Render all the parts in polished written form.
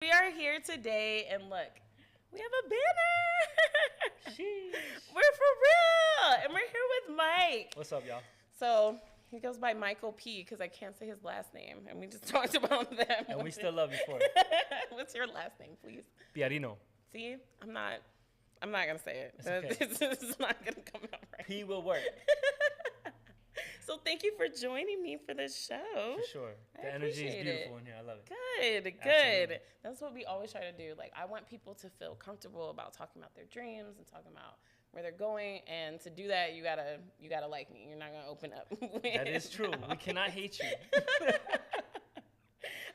We are here today, and look, we have a banner. Sheesh. We're for real, and we're here with Mike. What's up, y'all? So he goes by Michael P because I can't say his last name, and we just talked about them. And we still love you for it. What's your last name, please? Piarino. See, I'm not gonna say it. It's okay. This is not gonna come out right. P will work. So thank you for joining me for this show. For sure. The energy is beautiful in here. I love it. Good. Absolutely. That's what we always try to do. Like, I want people to feel comfortable about talking about their dreams and talking about where they're going. And to do that, you gotta like me. You're not gonna open up. That is true. We cannot hate you.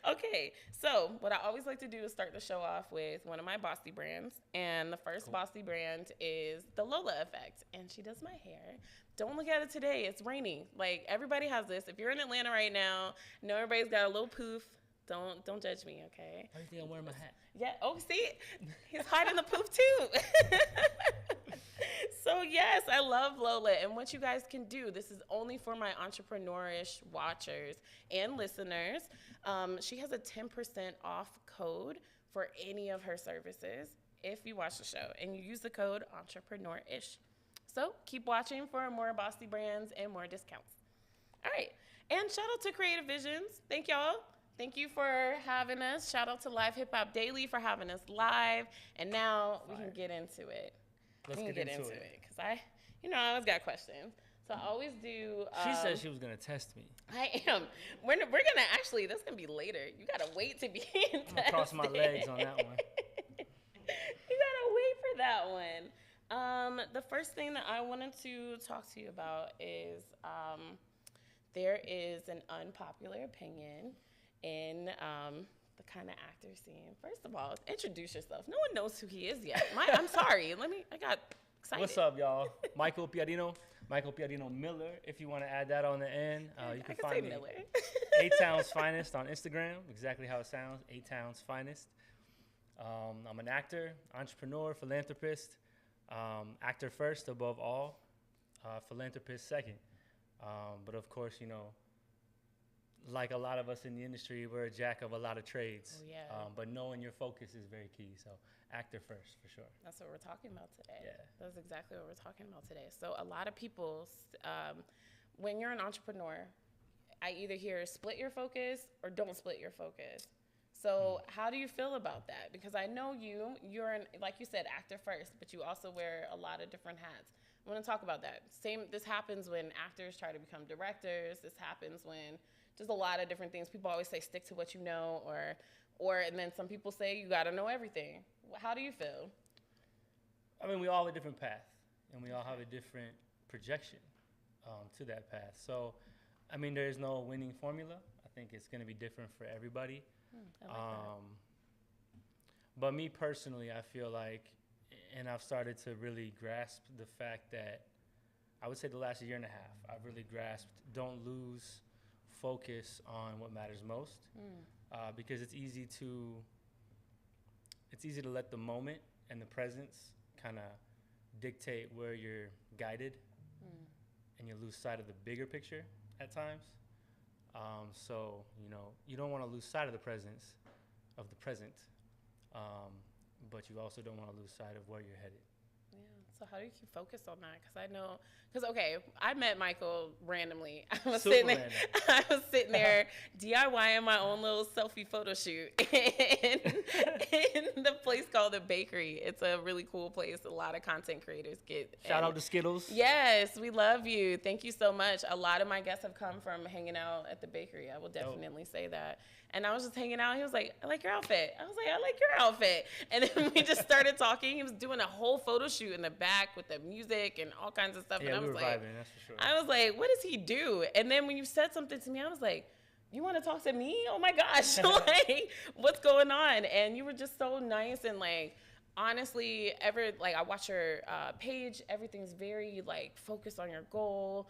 Okay, so what I always like to do is start the show off with one of my Bossy brands. And the first Bossy brand is the Lola effect. And she does my hair. Don't look at it today. It's raining. Like, everybody has this. If you're in Atlanta right now, I know everybody's got a little poof. Don't judge me, okay? Why do you think I'm wearing my hat? Yeah. Oh, see? He's hiding the poof, too. So, yes, I love Lola. And what you guys can do, this is only for my Entrepreneurish watchers and listeners. She has a 10% off code for any of her services if you watch the show. And you use the code Entrepreneurish. So keep watching for more Bossy brands and more discounts. All right. And shout out to Creative Visions. Thank y'all. Thank you for having us. Shout out to Live Hip Hop Daily for having us live. And now we can get into it. Let's get into it. Because I always got questions. So I always do. She said she was going to test me. I am. We're going to actually, that's going to be later. You got to wait to be tested. I'm going to cross my legs on that one. You got to wait for that one. The first thing that I wanted to talk to you about is there is an unpopular opinion in the kind of actor scene. First of all, introduce yourself. No one knows who he is yet. I'm sorry. I got excited. What's up, y'all? Michael Piarino. Michael Piarino Miller, if you want to add that on the end. You can find me Miller. ATownsFinest on Instagram, exactly how it sounds, ATownsFinest. I'm an actor, entrepreneur, philanthropist, actor first above all, philanthropist second. But of course, like a lot of us in the industry, we're a jack of a lot of trades. Oh, yeah. But knowing your focus is very key. So actor first, for sure. That's what we're talking about today. Yeah. That's exactly what we're talking about today. So a lot of people, when you're an entrepreneur, I either hear split your focus or don't split your focus. So how do you feel about that? Because I know you're like you said, actor first, but you also wear a lot of different hats. I want to talk about that. This happens when actors try to become directors. This happens when just a lot of different things. People always say stick to what you know, and then some people say you got to know everything. How do you feel? I mean, we all have a different path, and we all have a different projection to that path. So, I mean, there is no winning formula. I think it's going to be different for everybody. I like that. But me personally, I feel like, and I've started to really grasp the fact that I would say the last year and a half, I've really grasped don't lose focus on what matters most, because it's easy to let the moment and the presence kind of dictate where you're guided, and you lose sight of the bigger picture at times. So you don't want to lose sight of the present, but you also don't want to lose sight of where you're headed. Yeah. So how do you keep focused on that? Because I met Michael randomly. I was sitting there DIYing my own little selfie photo shoot in the place called The Bakery. It's a really cool place. A lot of content creators get. Shout out to Skittles. Yes, we love you. Thank you so much. A lot of my guests have come from hanging out at The Bakery. I will definitely say that. And I was just hanging out. He was like, I like your outfit. I was like, I like your outfit. And then we just started talking. He was doing a whole photo shoot in the back with the music and all kinds of stuff. Yeah, and I we was were like, vibing, that's for sure. I was like, what does he do? And then when you said something to me, I was like, you want to talk to me? Oh my gosh. Like, what's going on? And you were just so nice and like, honestly, I watch your page, everything's very like focused on your goal.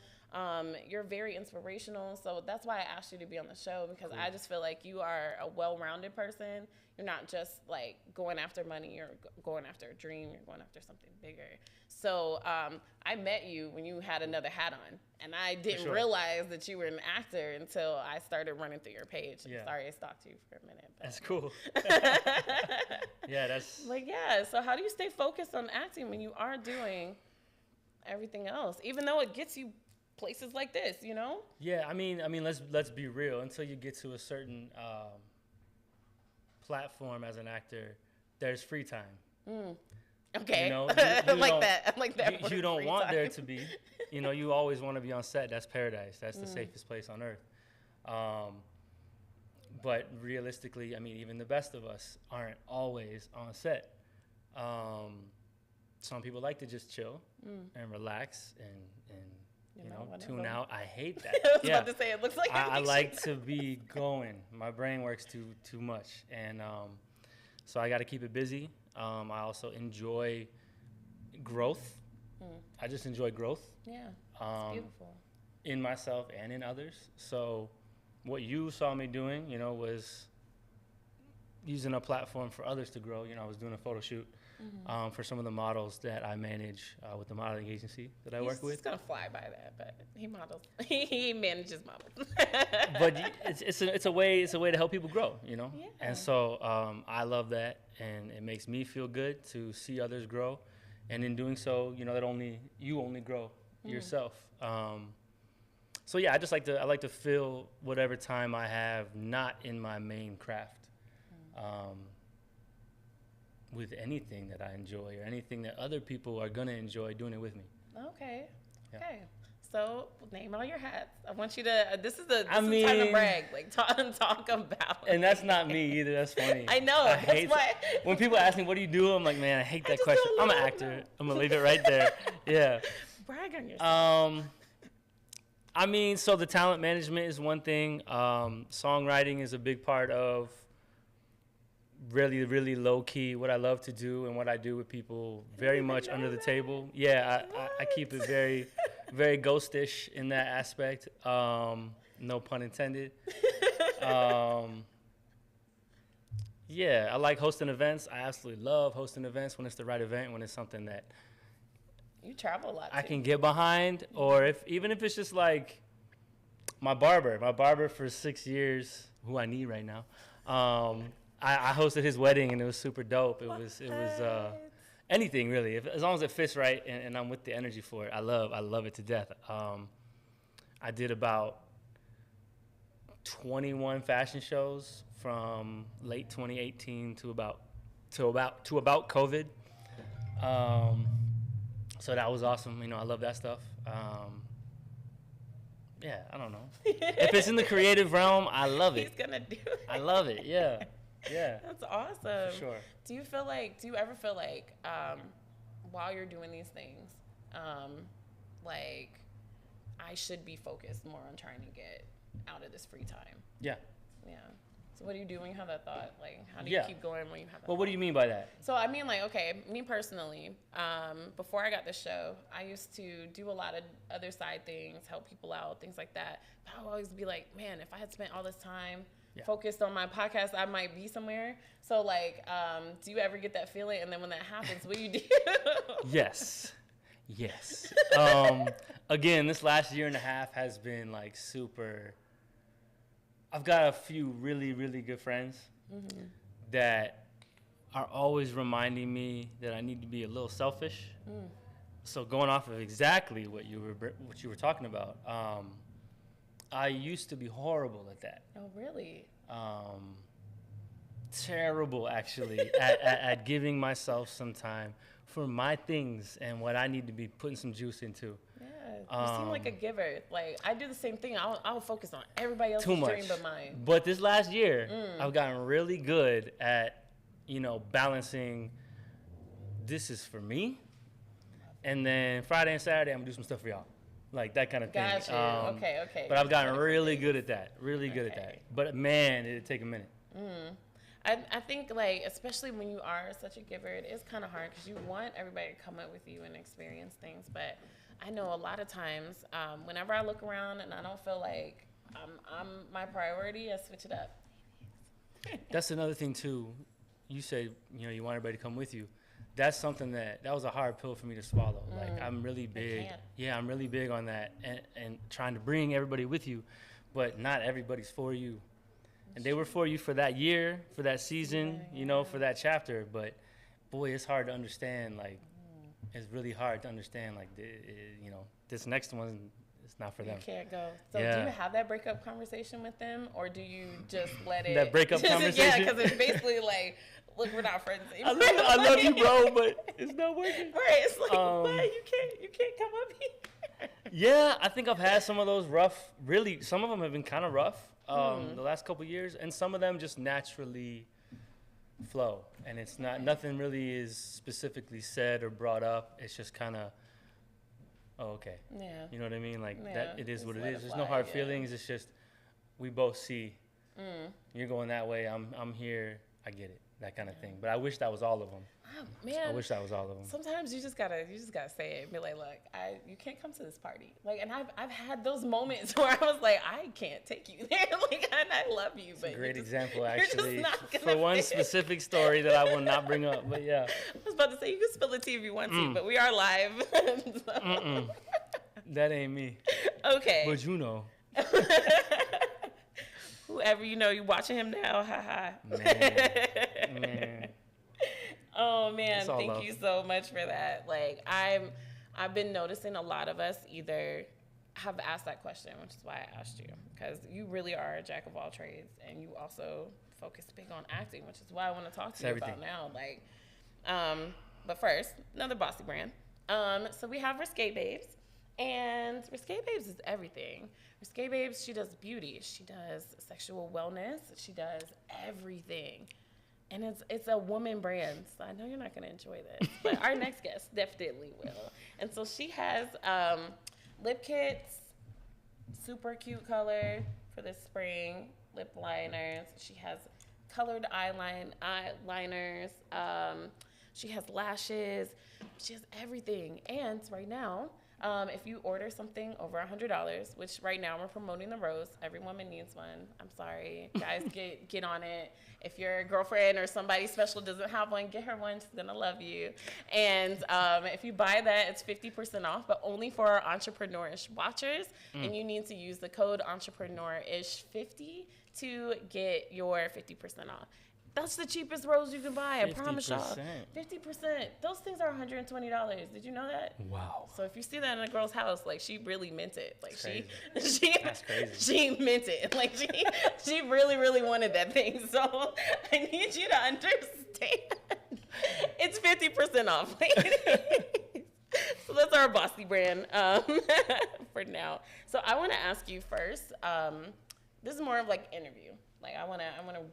You're very inspirational. So that's why I asked you to be on the show, because I just feel like you are a well-rounded person. You're not just like going after money, you're going after a dream, you're going after something bigger. So I met you when you had another hat on, and I didn't realize that you were an actor until I started running through your page. I'm sorry I stalked you for a minute. But. That's cool. Yeah, that's... Like, yeah, so how do you stay focused on acting when you are doing everything else, even though it gets you places like this, you know? Yeah, I mean, let's be real. Until you get to a certain platform as an actor, there's free time. Okay. You know, I like that. You don't want there to be. You know, you always want to be on set. That's paradise. That's the safest place on earth. But realistically, I mean, even the best of us aren't always on set. Some people like to just chill and relax and you know, tune out. I hate that. I was about to say, it looks like I like to be going. My brain works too much, and so I got to keep it busy. I also enjoy growth. I just enjoy growth. Yeah, it's beautiful. In myself and in others. So what you saw me doing, you know, was using a platform for others to grow. You know, I was doing a photo shoot for some of the models that I manage with the modeling agency that I work with. He's gonna fly by that, but he models. He manages models. But it's a way to help people grow, you know. Yeah. And so I love that, and it makes me feel good to see others grow, and in doing so, you know, you only grow yourself. So yeah, I like to fill whatever time I have not in my main craft. With anything that I enjoy or anything that other people are gonna enjoy doing it with me. Okay. Yeah. Okay. So name all your hats. I want you to. This is time to brag. Like talk about. And that's not me either. That's funny. I know. That's why. When people ask me, "What do you do?" I'm like, "Man, I hate that question. I'm an actor." I'm gonna leave it right there. Yeah. Brag on yourself. I mean, so the talent management is one thing. Songwriting is a big part of really, really low key what I love to do and what I do with people very much under the table. Yeah, I keep it very, very ghostish in that aspect. No pun intended. Yeah, I like hosting events. I absolutely love hosting events when it's the right event, when it's something that you travel a lot I can get behind, or even if it's just like my barber for 6 years, who I need right now. I hosted his wedding, and it was super dope. It was anything really, as long as it fits right and I'm with the energy for it. I love it to death. I did about 21 fashion shows from late 2018 to about COVID. So that was awesome. You know, I love that stuff. Yeah, I don't know. If it's in the creative realm, I love it. He's gonna do it. I love it. Yeah. Yeah. That's awesome. For sure. Do you ever feel like while you're doing these things, like I should be focused more on trying to get out of this free time? Yeah. Yeah. So what do you do when you have that thought? Like, how do you keep going when you have that Well, what do you mean by that? So I mean, like, okay, me personally, before I got this show, I used to do a lot of other side things, help people out, things like that. But I would always be like, man, if I had spent all this time focused on my podcast, I might be somewhere. So like, do you ever get that feeling? And then when that happens, what do you do? Yes. Again, this last year and a half has been like super. I've got a few really, really good friends that are always reminding me that I need to be a little selfish. So going off of exactly what you were talking about, I used to be horrible at that. Oh, really? Terrible, actually, at giving myself some time for my things and what I need to be putting some juice into. Yeah, you seem like a giver. Like, I do the same thing. I'll focus on everybody else's dream but mine. But this last year, I've gotten really good at, you know, balancing, this is for me, and then Friday and Saturday, I'm going to do some stuff for y'all. Like that kind of thing. Got you. Okay. But I've gotten really good at that. Really good at that. But man, it'd take a minute. I think, like, especially when you are such a giver, it is kind of hard because you want everybody to come up with you and experience things. But I know a lot of times, whenever I look around and I don't feel like I'm my priority, I switch it up. That's another thing too. You said, you know, you want everybody to come with you. That's something that was a hard pill for me to swallow. Like, I'm really big. Yeah, I'm really big on that and trying to bring everybody with you, but not everybody's for you. And they were for you for that year, for that season, you know, for that chapter. But boy, it's hard to understand. Like, it's really hard to understand. Like, you know, this next one, it's not for them. You can't go. So do you have that breakup conversation with them, or do you just let it? That breakup conversation? Yeah, because it's basically like, look, we're not friends anymore. I love you, bro, but it's not working. Right? It's like, what? You can't come up here. Yeah, I think I've had some of those rough. Really, some of them have been kind of rough. The last couple of years, and some of them just naturally flow, and it's nothing really is specifically said or brought up. It's just kind of, okay, you know what I mean, like that. It is what it is. There's no hard feelings. It's just we both see you're going that way, I'm here, I get it, that kind of thing. But I wish that was all of them. Oh, man, I wish that was all of them. Sometimes you just gotta say it and be like, look, you can't come to this party. Like, and I've had those moments where I was like, I can't take you there. Like, and I love you, but it's a great example, actually, for for one specific story that I will not bring up. But yeah, I was about to say, you can spill the tea if you want to, but we are live. So. That ain't me. Okay. But you know. Whoever you know, you watching him now. Ha ha. Man. Oh man, thank love. you so much for that. Like, I've been noticing a lot of us either have asked that question, which is why I asked you, because you really are a jack of all trades, and you also focus big on acting, which is why I want to talk to you about now. Like, but first, another Bossy Brand. So we have Risque Babes, and Risque Babes is everything. Risque Babes, she does beauty, she does sexual wellness, she does everything. And it's a woman brand, so I know you're not going to enjoy this, but our next guest definitely will. And so she has lip kits, super cute color for this spring, lip liners. She has colored eyeliners. She has lashes. She has everything. And right now, if you order something over $100, which right now we're promoting the rose, every woman needs one. I'm sorry, guys, get on it. If your girlfriend or somebody special doesn't have one, get her one. She's gonna love you. And if you buy that, it's 50% off, but only for our Entrepreneurish watchers. And you need to use the code Entrepreneurish50 to get your 50% off. That's the cheapest rose you can buy, I promise y'all. 50%. Those things are $120. Did you know that? Wow. So if you see that in a girl's house, like, she really meant it. Like, That's crazy. She meant it. Like, she really, really wanted that thing. So I need you to understand. It's 50% off. So that's our Bossy Brand for now. So I want to ask you first. This is more of like interview. Like, I wanna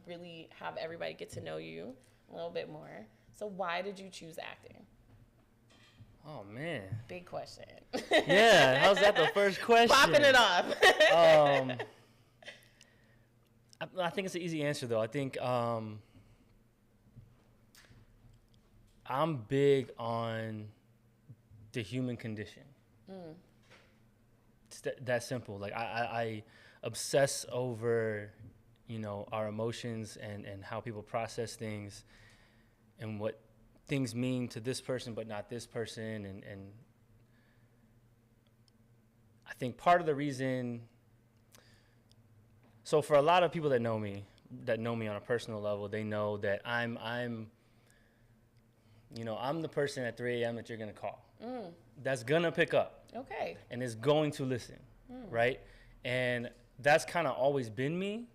really have everybody get to know you a little bit more. So why did you choose acting? Oh man. Big question. Yeah, how's that the first question? Popping it off. I think it's an easy answer though. I think I'm big on the human condition. It's that simple. Like, I obsess over, you know, our emotions and how people process things and what things mean to this person but not this person. And I think part of the reason, so for a lot of people that know me on a personal level, they know that I'm the person at 3 a.m. that you're gonna call. That's gonna pick up. Okay. And is going to listen, right? And that's kind of always been me.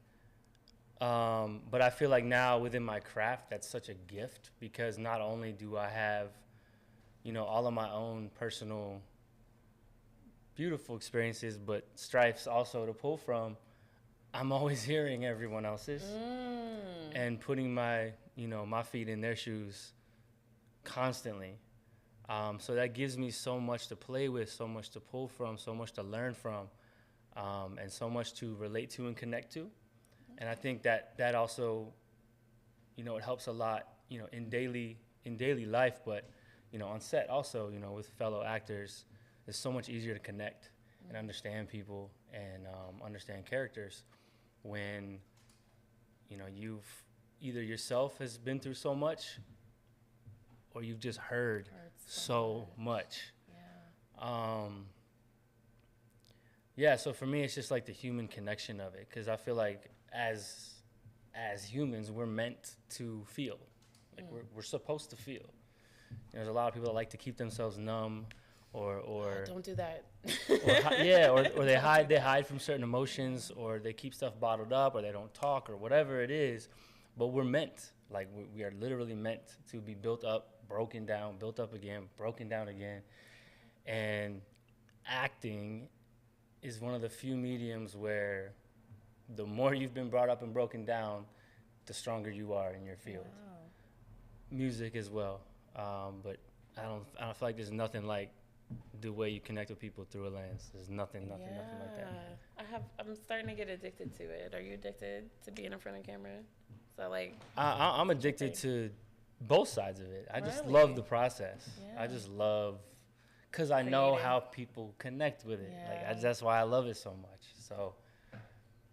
But I feel like now within my craft, that's such a gift, because not only do I have, you know, all of my own personal beautiful experiences, but strifes also to pull from, I'm always hearing everyone else's and putting my feet in their shoes constantly. So that gives me so much to play with, so much to pull from, so much to learn from, and so much to relate to and connect to. And I think that also it helps a lot, in daily life, but, on set also, with fellow actors, it's so much easier to connect and understand people and understand characters when, you've either yourself has been through so much or you've just heard so much. Yeah. So for me, it's just like the human connection of it, because I feel like as humans, we're meant to feel. Like we're supposed to feel. There's a lot of people that like to keep themselves numb, or don't do that. or they hide from certain emotions, or they keep stuff bottled up, or they don't talk, or whatever it is. But we're meant, like we are literally meant to be built up, broken down, built up again, broken down again. And acting is one of the few mediums where the more you've been brought up and broken down, the stronger you are in your field. Wow. Music as well, but I don't feel like there's nothing like the way you connect with people through a lens. There's nothing like that. I'm starting to get addicted to it. Are you addicted to being in front of camera? So like, I'm addicted to both sides of it. I just Really? love the process. Yeah. I just love, because I know how people connect with it. Yeah. Like that's why I love it so much. So.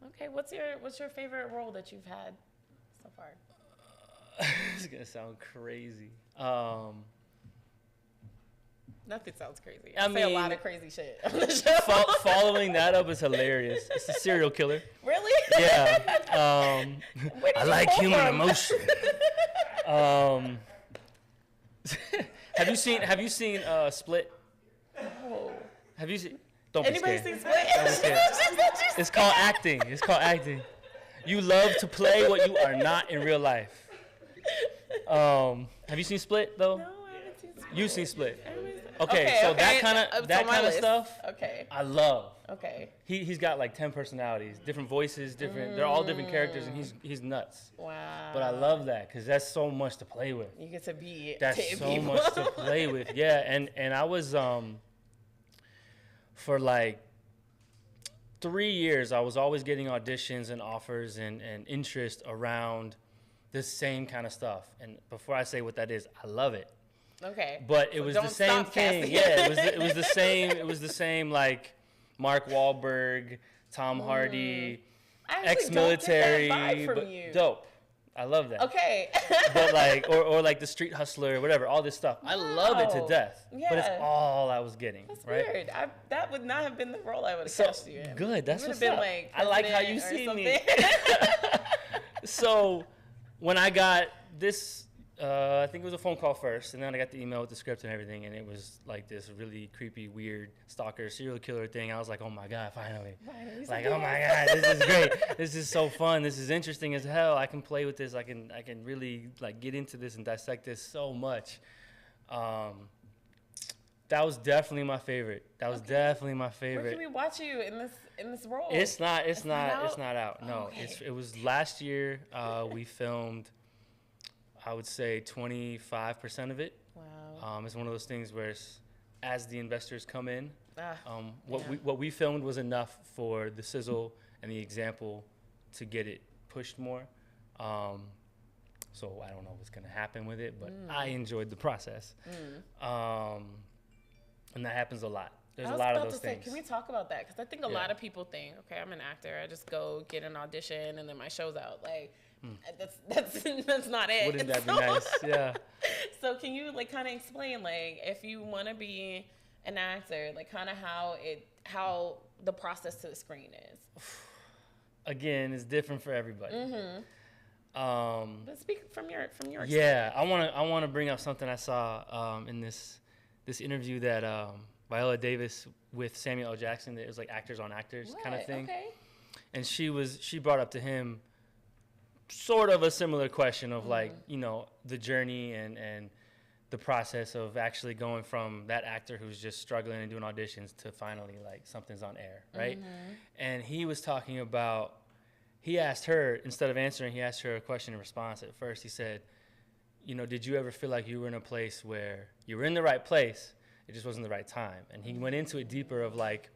Okay, what's your favorite role that you've had so far? It's gonna sound crazy. Nothing sounds crazy. I say mean, a lot of crazy shit on the show. Following that up is hilarious. It's a serial killer. Really? Yeah. I like human from? emotion. Have you seen Split? Oh. Have you seen? Don't be Anybody scared. seen Split? Don't be scared. It's called acting. It's called acting. You love to play what you are not in real life. Have you seen Split though? No, I haven't seen Split. You've seen Split. Okay, so okay. that kind of stuff. Okay. I love. Okay. He's got like 10 personalities, different voices, they're all different characters, and he's nuts. Wow. But I love that because that's so much to play with. You get to be. That's so much to play with. Yeah, and I was for like 3 years, I was always getting auditions and offers and interest around this same kind of stuff. And before I say what that is, I love it. Okay. But it was the same thing. Yeah, it was the same. It was the same like Mark Wahlberg, Tom Hardy, ex-military, but dope. I love that. Okay. But like, or like the street hustler or whatever, all this stuff. I love it to death. Yeah. But it's all I was getting. That's right? weird. That would not have been the role I would have cast you in. Good. That's what's been up. Like I like how you see me. So when I got this, I think it was a phone call first, and then I got the email with the script and everything, and it was like this really creepy, weird stalker, serial killer thing. I was like, oh my God, finally. Like, oh my God, this is great. This is so fun. This is interesting as hell. I can play with this. I can really like get into this and dissect this so much. That was definitely my favorite. Where can we watch you in this role? It's not out. No, okay. It was last year. We filmed, I would say 25% of it. Wow. It's one of those things where as the investors come in, yeah. what we filmed was enough for the sizzle and the example to get it pushed more. So I don't know what's gonna happen with it, but I enjoyed the process. And that happens a lot. There's a lot of those things. Can we talk about that? Because I think a lot of people think, okay, I'm an actor. I just go get an audition and then my show's out. Like, that's not it. Wouldn't that be nice? Yeah. So can you like kind of explain, like, if you want to be an actor, like kind of how the process to the screen is? Again, it's different for everybody. But speak from your experience. Yeah, I want to bring up something I saw in this interview that Viola Davis with Samuel L. Jackson. That it was like actors on actors kind of thing. Okay. And she brought up to him sort of a similar question of like, the journey and the process of actually going from that actor who's just struggling and doing auditions to finally like something's on air, right? And he was talking about, he asked her, instead of answering, he asked her a question in response. At first he said, did you ever feel like you were in a place where you were in the right place, it just wasn't the right time? And he went into it deeper of like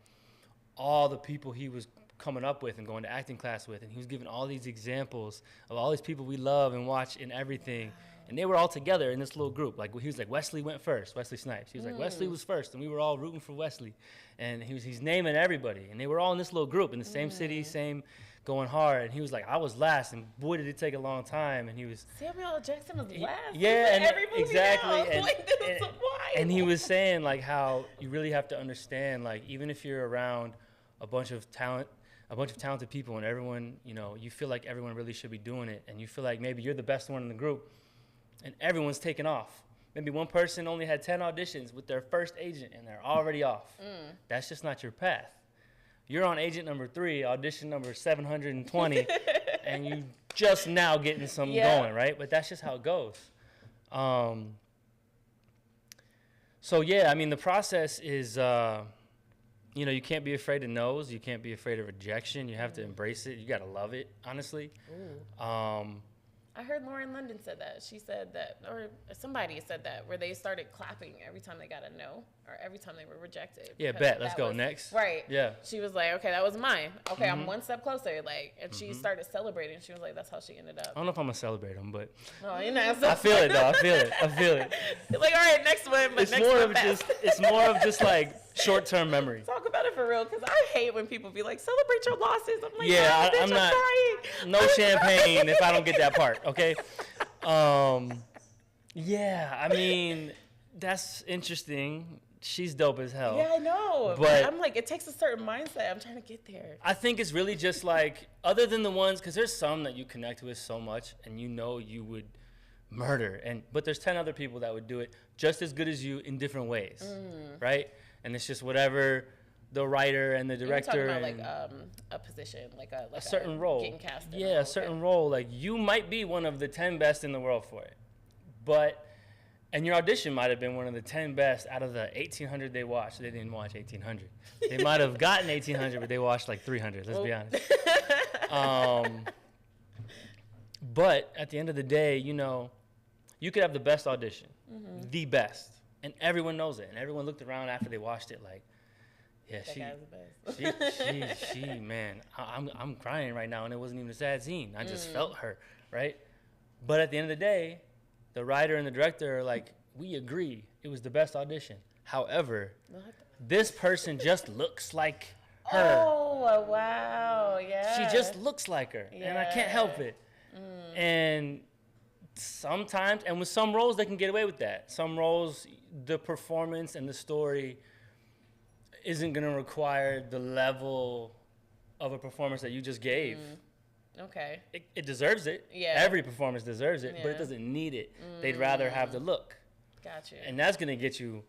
all the people he was coming up with and going to acting class with, and he was giving all these examples of all these people we love and watch in everything. Wow. And they were all together in this little group. Like, he was like, Wesley went first, Wesley Snipes. He was like, Wesley was first, and we were all rooting for Wesley. And he's naming everybody. And they were all in this little group in the same city, same going hard. And he was like, I was last, and boy, did it take a long time. And he was... Samuel L. Jackson was last? Yeah, and every movie exactly. And he was saying, like, how you really have to understand, like, even if you're around a bunch of talented people, and everyone, you know, you feel like everyone really should be doing it, and you feel like maybe you're the best one in the group, and everyone's taken off. Maybe one person only had 10 auditions with their first agent, and they're already off. That's just not your path. You're on agent number 3, audition number 720, and you just now getting something going, right? But that's just how it goes. So yeah, I mean, the process is, you know, you can't be afraid of no's. You can't be afraid of rejection. You have to embrace it. You got to love it, honestly. I heard Lauren London said that. She said that, or somebody said that, where they started clapping every time they got a no, or every time they were rejected. Yeah, bet. Let's go. Next. Right. Yeah. She was like, okay, that was mine. Okay, I'm one step closer. Like, and she started celebrating. She was like, that's how she ended up. I don't know if I'm going to celebrate them, but. Oh, you know. I feel it, though. I feel it. Like, all right, next one. But It's more of just like short-term memory. Talk about it for real, because I hate when people be like, celebrate your losses. I'm like, yeah, I'm not. crying. No champagne if I don't get that part, okay? Yeah, I mean, that's interesting. She's dope as hell. Yeah, I know. But I'm like, it takes a certain mindset. I'm trying to get there. I think it's really just like, other than the ones, because there's some that you connect with so much and you know you would murder, but there's 10 other people that would do it just as good as you in different ways, right? And it's just whatever the writer and the director. You're talking about like a position, like a certain role. Getting cast in a certain role. Like, you might be one of the 10 best in the world for it, and your audition might have been one of the 10 best out of the 1,800 they watched. They didn't watch 1,800. They might have gotten 1,800, but they watched like 300. Let's be honest. But at the end of the day, you know, you could have the best audition, the best, and everyone knows it. And everyone looked around after they watched it like, yeah, she, man, I'm crying right now, and it wasn't even a sad scene. I just felt her, right? But at the end of the day, the writer and the director are like, we agree, it was the best audition. However, this person just looks like her. Oh, wow, yeah. She just looks like her, and I can't help it. And sometimes, and with some roles, they can get away with that. Some roles, the performance and the story isn't going to require the level of a performance that you just gave. Okay. It deserves it. Yeah. Every performance deserves it, but it doesn't need it. They'd rather have the look. Gotcha. And that's going to get you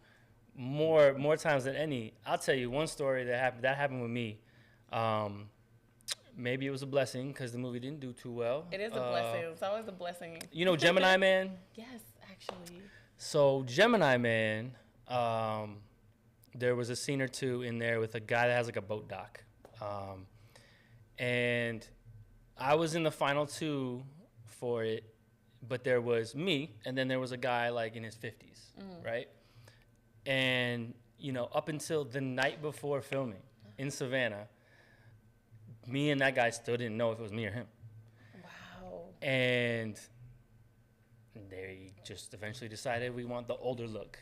more times than any. I'll tell you one story that happened with me. Maybe it was a blessing because the movie didn't do too well. It is a blessing. It's always a blessing. You know Gemini Man? Yes, actually. So Gemini Man, there was a scene or two in there with a guy that has like a boat dock. And I was in the final 2 for it, but there was me, and then there was a guy like in his 50s, right? And, you know, up until the night before filming in Savannah, me and that guy still didn't know if it was me or him. Wow. And they just eventually decided we want the older look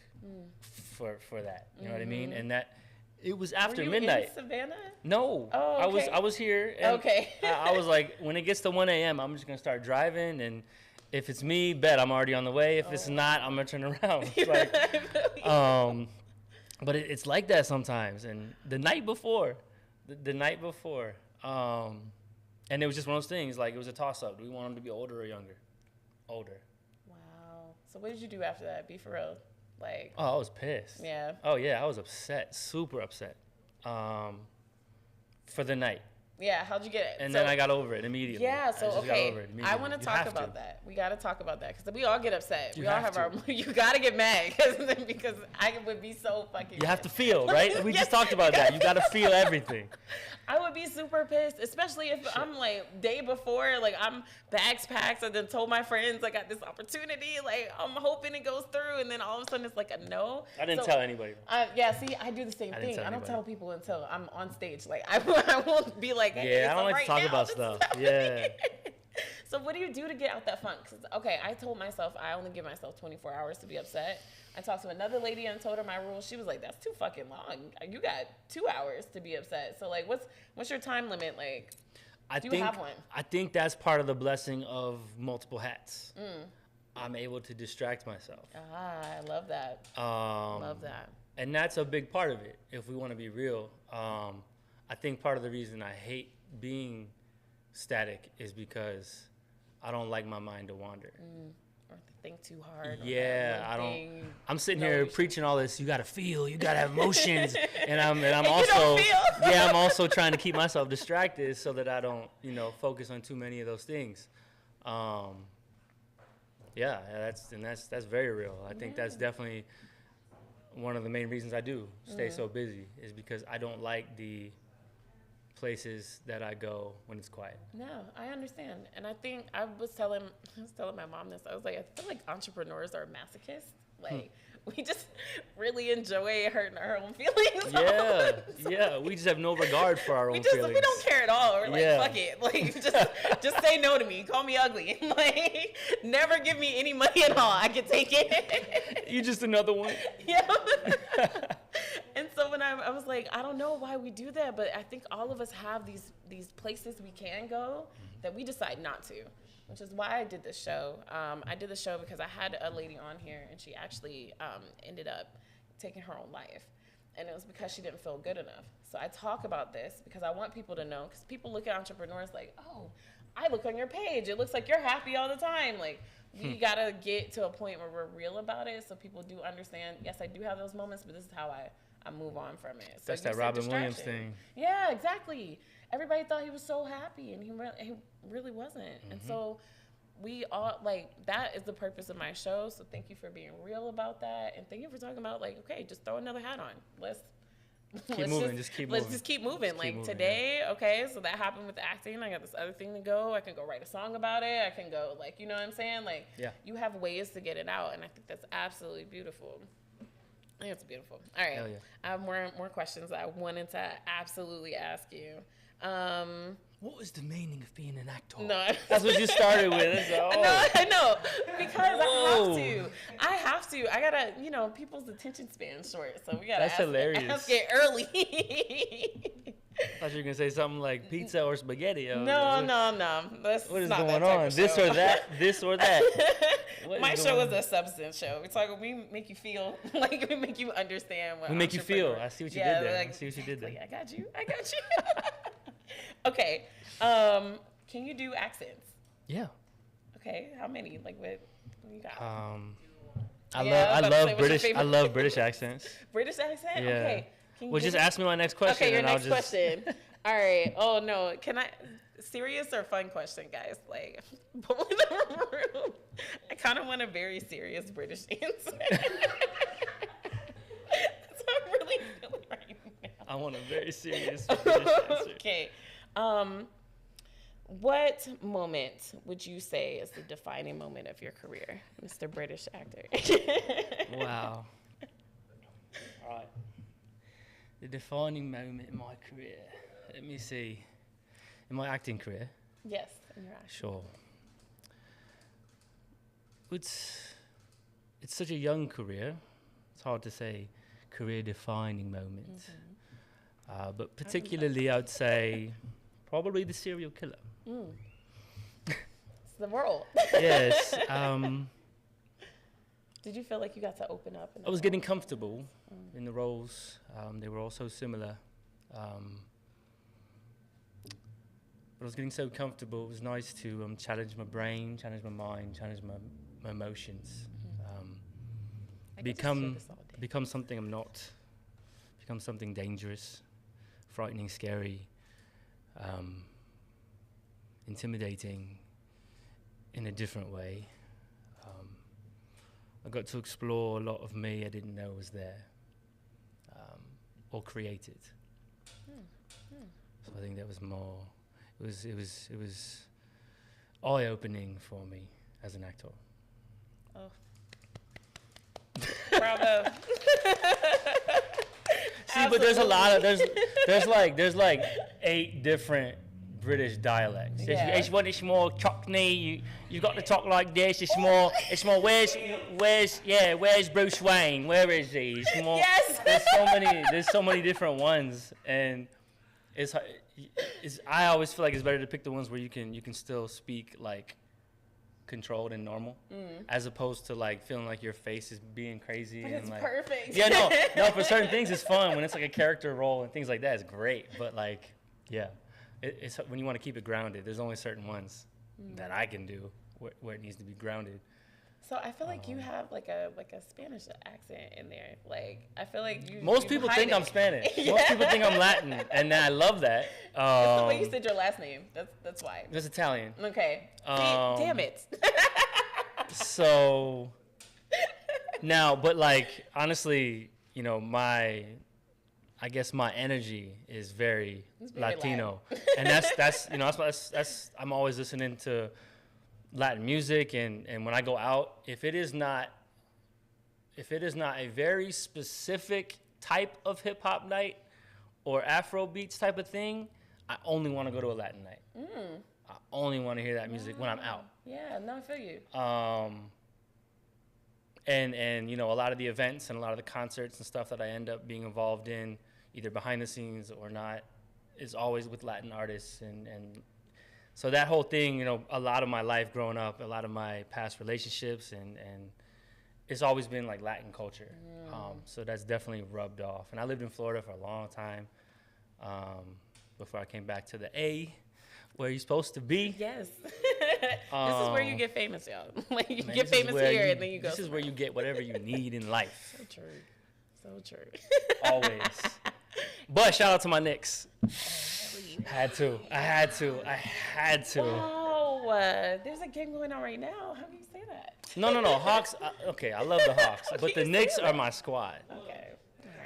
for that. You know what I mean? And that it was after midnight. In Savannah? No. Oh, okay. I was here. And okay. I was like, when it gets to 1 a.m., I'm just gonna start driving, and if it's me, bet I'm already on the way. If it's not, I'm gonna turn around. Like, but it's like that sometimes. And the night before, and it was just one of those things. Like, it was a toss-up. Do we want him to be older or younger? Older. Wow. So what did you do after that? Be for real. Like. Oh, I was pissed. Yeah. Oh yeah, I was upset. Super upset. For the night. Yeah. How'd you get it? And then I got over it immediately. Yeah. So okay. I want to talk about that. We got to talk about that because we all get upset. We all have our. You got to get mad because I would be so fucking. You have to feel, right? We just talked about that. You got to feel everything. I would be super pissed, especially if I'm like day before, like I'm bags packed, and then told my friends I got this opportunity, like I'm hoping it goes through, and then all of a sudden it's like a no. I didn't tell anybody. Yeah, see, I do the same thing. I don't tell people until I'm on stage. Like I won't be like. like, hey, I don't like to talk about stuff. Yeah. So what do you do to get out that funk? 'Cause, okay, I told myself I only give myself 24 hours to be upset. I talked to another lady and told her my rules. She was like, that's too fucking long. You got 2 hours to be upset. So like, what's your time limit? Like, do you have one? I think that's part of the blessing of multiple hats. I'm able to distract myself. I love that. Love that. And that's a big part of it, if we want to be real. I think part of the reason I hate being static is because I don't like my mind to wander. Or think too hard. Yeah, I'm sitting here preaching all this. You gotta feel. You gotta have emotions. and I'm also I'm also trying to keep myself distracted so that I don't focus on too many of those things. That's very real. I think that's definitely one of the main reasons I do stay so busy is because I don't like the places that I go when it's quiet. No, I understand. And I think I was telling my mom this. I was like, I feel like entrepreneurs are masochists. Like, we just really enjoy hurting our own feelings. Yeah. We just have no regard for our own feelings. We don't care at all. We're like, fuck it. Like, just say no to me. Call me ugly. Like, never give me any money at all. I can take it. You're just another one. Yeah. And so when I was like, I don't know why we do that, but I think all of us have these places we can go that we decide not to, which is why I did this show. I did the show because I had a lady on here, and she actually ended up taking her own life. And it was because she didn't feel good enough. So I talk about this because I want people to know, because people look at entrepreneurs like, oh, I look on your page. It looks like you're happy all the time. Like, we got to get to a point where we're real about it so people do understand, yes, I do have those moments, but this is how I move on from it. So that's that Robin Williams thing. Yeah, exactly. Everybody thought he was so happy, and he really wasn't. And so we all, like, that is the purpose of my show. So thank you for being real about that, and thank you for talking about, like, okay, just throw another hat on. Let's keep moving. Let's just keep moving. Like, today, okay, so that happened with acting. I got this other thing to go. I can go write a song about it. I can go, like, you know what I'm saying? Like, you have ways to get it out, and I think that's absolutely beautiful. I think it's beautiful. All right. Hell yeah. I have more questions I wanted to absolutely ask you. What was the meaning of being an actor? No. That's what you started with. No, I know. Because I have to. I gotta, people's attention span's short, so we gotta ask it early. I thought you were gonna say something like pizza or spaghetti. No. What is going on? This or that? This or that? My show is a substance show. We make you feel like we make you understand what. We make you feel. I see what you did there. I see what you did there. I got you. Okay. Can you do accents? Yeah. Okay. How many? Like, what you got? I love British. I love British accents. British accent? Yeah. Okay. Well, just ask me my next question. Okay, your next question. All right. Oh no. Can I? Serious or fun question, guys? Like, both in the room. I kind of want a very serious British answer. That's how I'm really feeling right now. I want a very serious British answer. Okay. What moment would you say is the defining moment of your career, Mr. British actor? Wow. All right. The defining moment in my career. Let me see. In my acting career? Yes, in your acting. Sure. It's such a young career. It's hard to say career-defining moment. But particularly, I would say probably the serial killer. It's the role. Yes. Did you feel like you got to open up? I was getting comfortable in the roles. They were all so similar. But I was getting so comfortable. It was nice to challenge my brain, challenge my mind, challenge my emotions. Become something I'm not. Become something dangerous, frightening, scary, intimidating in a different way. I got to explore a lot of me I didn't know was there or created. So I think that was more. It was eye-opening for me as an actor. Oh. Bravo. See, but there's a lot of there's like 8 different British dialects. Yeah. It's one is more Cockney. You got to talk like this. It's more. Where's Bruce Wayne? Where is he? It's more. Yes. There's so many different ones, and I always feel like it's better to pick the ones where you can still speak like controlled and normal, as opposed to like feeling like your face is being crazy. But and it's like, perfect. Yeah, no. For certain things, it's fun when it's like a character role and things like that. It's great, but like, yeah. It's when you want to keep it grounded. There's only certain ones that I can do where it needs to be grounded. So I feel like you have like a Spanish accent in there. Like I feel like you. Most people think I'm Spanish. Yeah. Most people think I'm Latin, and I love that. That's the way you said your last name. That's why. It's Italian. Okay. Damn it. So now, but like honestly, you know, I guess my energy is very Latino, and that's you know that's I'm always listening to Latin music, and when I go out, if it is not a very specific type of hip hop night or Afro beats type of thing, I only want to go to a Latin night. I only want to hear that music when I'm out. Yeah, no, I feel you. And you know, a lot of the events and a lot of the concerts and stuff that I end up being involved in, either behind the scenes or not, is always with Latin artists. And so that whole thing, you know, a lot of my life growing up, a lot of my past relationships, and it's always been like Latin culture. So that's definitely rubbed off. And I lived in Florida for a long time before I came back to the A, where you're supposed to be. Yes. This is where you get famous, y'all. Like you get famous here, and then you go. This is where you get whatever you need in life. So true. So true. Always. But shout out to my Knicks. I had to. Oh, there's a game going on right now. How can you say that? No. Hawks. Okay, I love the Hawks, but the Knicks are my squad. Okay.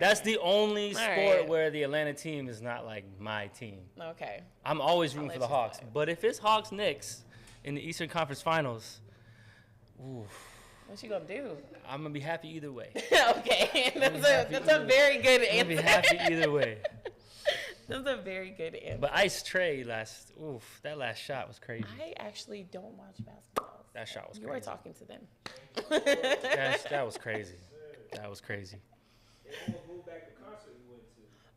That's the only sport where the Atlanta team is not like my team. Okay. I'm always rooting for the Hawks, but if it's Hawks Knicks in the Eastern Conference Finals, oof. What you gonna do? I'm gonna be happy either way. Okay, that's a very good answer. I'm gonna be happy either way. That's a very good answer. But Ice Trey that last shot was crazy. I actually don't watch basketball. That shot was crazy. You were talking to them. That was crazy. That was crazy.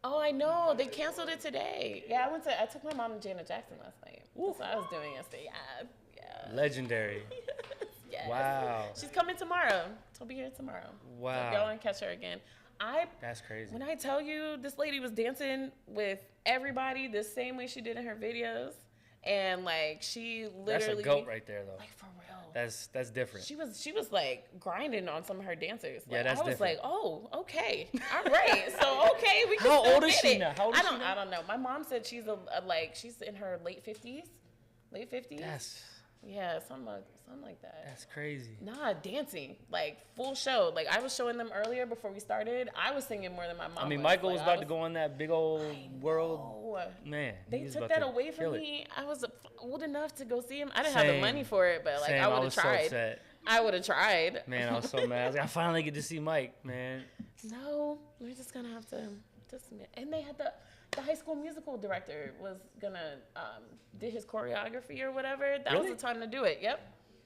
Oh, I know. They canceled it today. Yeah, I took my mom to Janet Jackson last night. That's what I was doing yesterday. Yeah. Legendary. Yes. Wow. She's coming tomorrow. She'll be here tomorrow. Wow. So y'all want to catch her again. That's crazy. When I tell you, this lady was dancing with everybody the same way she did in her videos. And like she literally. That's a goat right there, though. Like for real. That's different. She was like grinding on some of her dancers. Like, Yeah, that's different. I was like, oh, okay, all right. So okay, we can. How still old is get she it. now? How old is she now? I don't know. My mom said she's she's in her late 50s. Yeah, something like that. That's crazy. Nah, dancing, like full show. Like I was showing them earlier before we started. I was singing more than my mom. I mean, was. Michael like, was about to go on that big old world. Man, they took that away from me. I was old enough to go see him. I didn't have the money for it, but like Same. I would have tried. So upset. I would have tried. Man, I was so mad. I was like, I finally get to see Mike, man. No, we're just gonna have to and they had the High School Musical director was gonna did his choreography or whatever. That was the time to do it. Yep.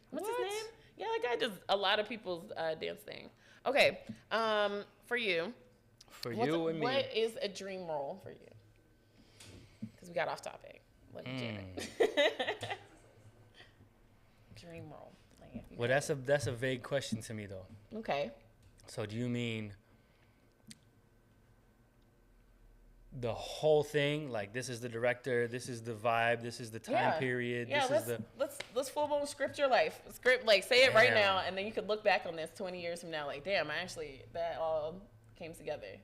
What's his name? Yeah, that guy does a lot of people's dance thing. Okay, for you. For you and me. What is a dream role for you? Because we got off topic. Let me jam it. Dream role. Well, that's a vague question to me though. Okay. So do you mean the whole thing? Like this is the director, this is the vibe, this is the time period. Yeah, let's full blown script your life. Say it right now, and then you could look back on this 20 years from now. Like, damn, that all came together.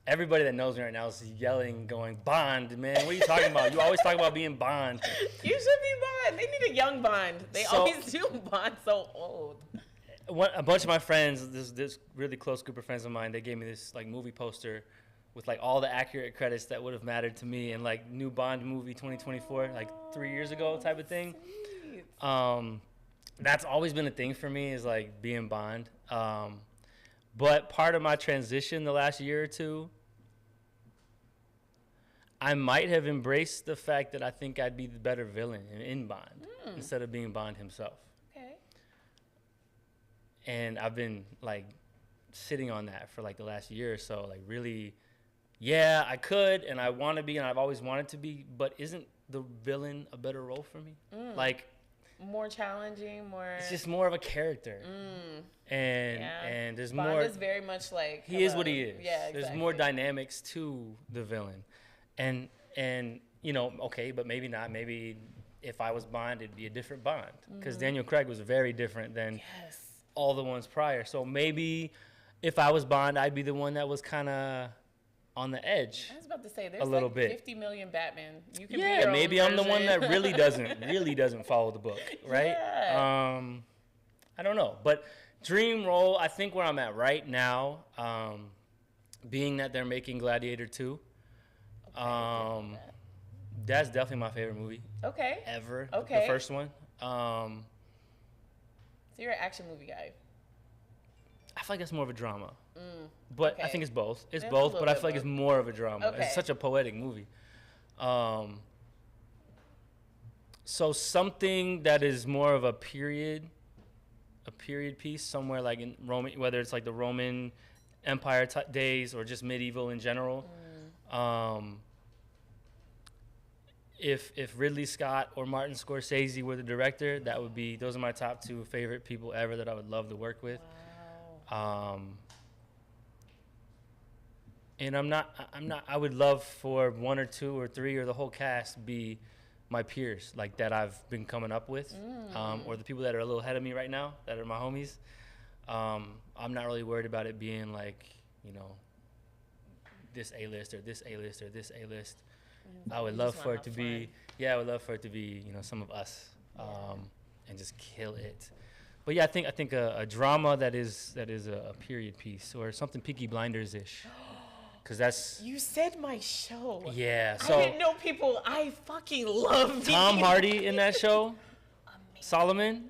Everybody that knows me right now is yelling, going, Bond, man. What are you talking about? You always talk about being Bond. You should be Bond. They need a young Bond. They always do Bond so old. A bunch of my friends, this really close group of friends of mine, they gave me this like movie poster with like all the accurate credits that would have mattered to me, and like new Bond movie 2024, like 3 years ago type of thing. that's always been a thing for me, is like being Bond. But part of my transition the last year or two, I might have embraced the fact that I think I'd be the better villain in Bond instead of being Bond himself. Okay. And I've been like sitting on that for like the last year or so, like really, yeah, I could and I want to be and I've always wanted to be, but isn't the villain a better role for me? Like, more challenging, more. it's just more of a character, and there's Bond more. is very much like he is what he is. Yeah, exactly. There's more dynamics to the villain, and you know, okay, but maybe not. Maybe if I was Bond, it'd be a different Bond, because Daniel Craig was very different than all the ones prior. So maybe if I was Bond, I'd be the one that was kind of on the edge. I was about to say, there's a little like bit. 50 million Batman. You can Yeah, be your maybe own I'm the one version. that really doesn't follow the book, right? Yeah. I don't know, but dream role, I think where I'm at right now, being that they're making Gladiator 2, that's definitely my favorite movie Okay. ever. Okay. The first one. So you're an action movie guy. I feel like that's more of a drama. But I think it's both. It's a both, little but I bit feel like both. it's more of a drama. Okay. It's such a poetic movie. So something that is more of a period piece, somewhere like in Roman, whether it's like the Roman Empire days or just medieval in general. If Ridley Scott or Martin Scorsese were the director, those are my top two favorite people ever that I would love to work with. Wow. And I would love for one or two or three or the whole cast be my peers, like that I've been coming up with, or the people that are a little ahead of me right now that are my homies. I'm not really worried about it being like, you know, this A-list or this A-list or this A-list. I would love for it to be, I would love for it to be, you know, some of us, and just kill it. But yeah, I think a drama that is a period piece or something Peaky Blinders-ish. Because that's... You said my show. Yeah, so... I didn't know people... I fucking love Tom Peaky Hardy in that show, Amazing. Solomon,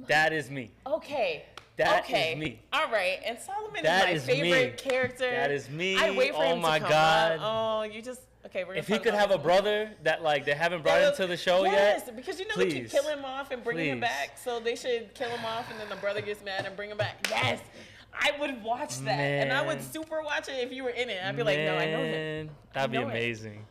that is me. Okay. That is me. All right. And Solomon That is my is favorite me. character. That is me. I'd wait for Oh him my to come God. out. Oh, you just... Okay, we're gonna If he talk could about have a this brother that, like, they haven't brought into the show yet. Yes, because you know they keep please. killing him off and bringing him Please. back. So they should kill him off and then the brother gets mad and bring him back. Yes. I would watch that. And I would Man. super watch it if you were in it. I'd be like, no, I know him. Man, that'd be know it. amazing.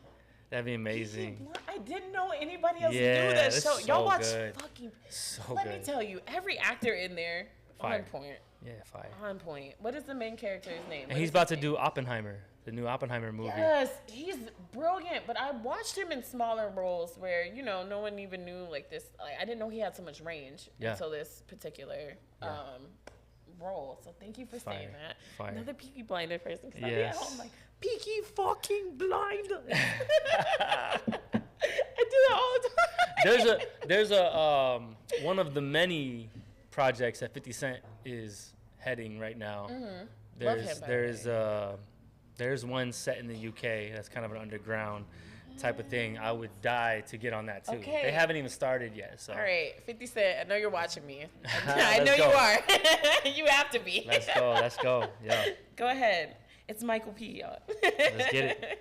That'd be amazing. I didn't know anybody else Yeah, knew that that's show. so Y'all watch good. fucking... So Let good. me tell you, every actor in there, Fire. on point. Yeah, fire. On point. What is the main character's name? And he's about to do Oppenheimer, the new Oppenheimer movie. Yes, he's brilliant. But I watched him in smaller roles where, you know, no one even knew like this. Like, I didn't know he had so much range until this particular role. So thank you for saying that. Fire. Another Peaky Blinder person. Because Yes. I be at home like, Peaky fucking Blinders. I do that all the time. There's a one of the many projects that 50 Cent is heading right now. Love him, by the way. There's one set in the UK that's kind of an underground type of thing. I would die to get on that too. Okay. They haven't even started yet. So All right, 50 Cent, I know you're watching me. I Let's know go. you are. You have to be. let's go. Yeah, Go ahead. It's Michael P. Y'all. let's get it.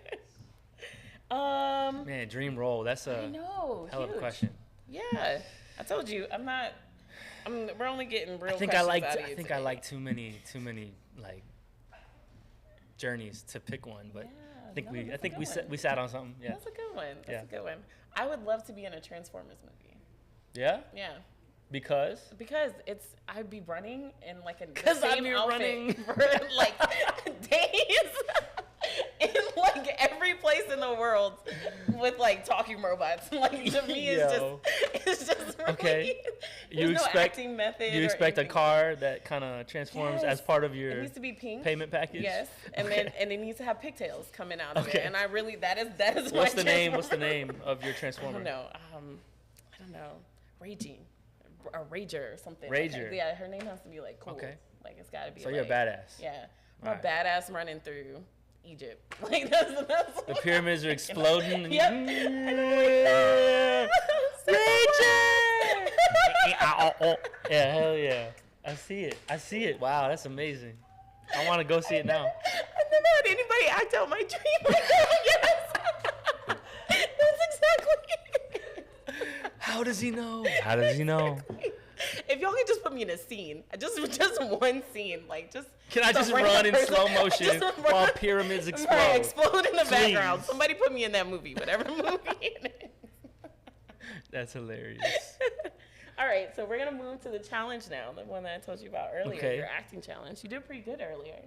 Man, dream role. That's I a know. hell of a huge. question. Yeah, I told you, we're only getting real I think questions I like out of you I today. like too many like journeys to pick one, but Yeah, I think we sat on something. Yeah. That's a good one. That's Yeah. a good one. I would love to be in a Transformers movie. Yeah? Yeah. Because I'd be running in like a 'Cause the I'd same be outfit running. for like days in like every place in the world with like talking robots. Like to me, it's just really, Okay. There's no acting method. You or expect a anything. car that kind of transforms Yes. as part of It your needs to be pink. payment package? Yes, and Okay. then it needs to have pigtails coming out of Okay. it. And I really that is What's my the name? What's the Transformer. name of your I transformer? don't know. I don't know. Raging. A Rager or something. Rager. Like, yeah, her name has to be like cool. Okay. Like it's got to be. So like, you're a badass. Yeah, I'm Alright. a badass running through Egypt. Like that's The pyramids are exploding. And Yep. Rager! Yeah, hell yeah. I see it. Wow, that's amazing. I want to go see it now. I've never had anybody act out my dream. Yes. That's exactly. How does he know? How does he know? If y'all could just put me in a scene, just one scene, like just. Can I just run in slow motion while pyramids explode? Right, explode in the Please. background. Somebody put me in that movie, whatever movie it is. That's hilarious. All right, so we're gonna move to the challenge now, the one that I told you about earlier, Okay. your acting challenge. You did pretty good earlier.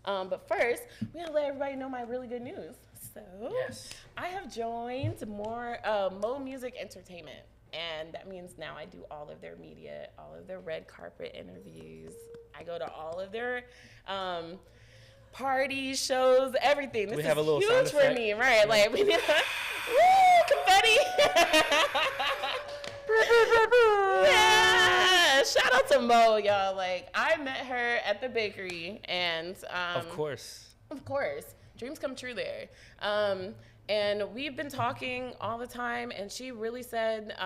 But first, we gotta let everybody know my really good news. So, Yes. I have joined more Mo Music Entertainment. And that means now I do all of their media, all of their red carpet interviews. I go to all of their parties, shows, everything. This We have a is little huge sound for effect. me, right? Like, we need confetti. Yeah, shout out to Mo, y'all. Like, I met her at the bakery, and Of course. dreams come true there. And we've been talking all the time, and she really said,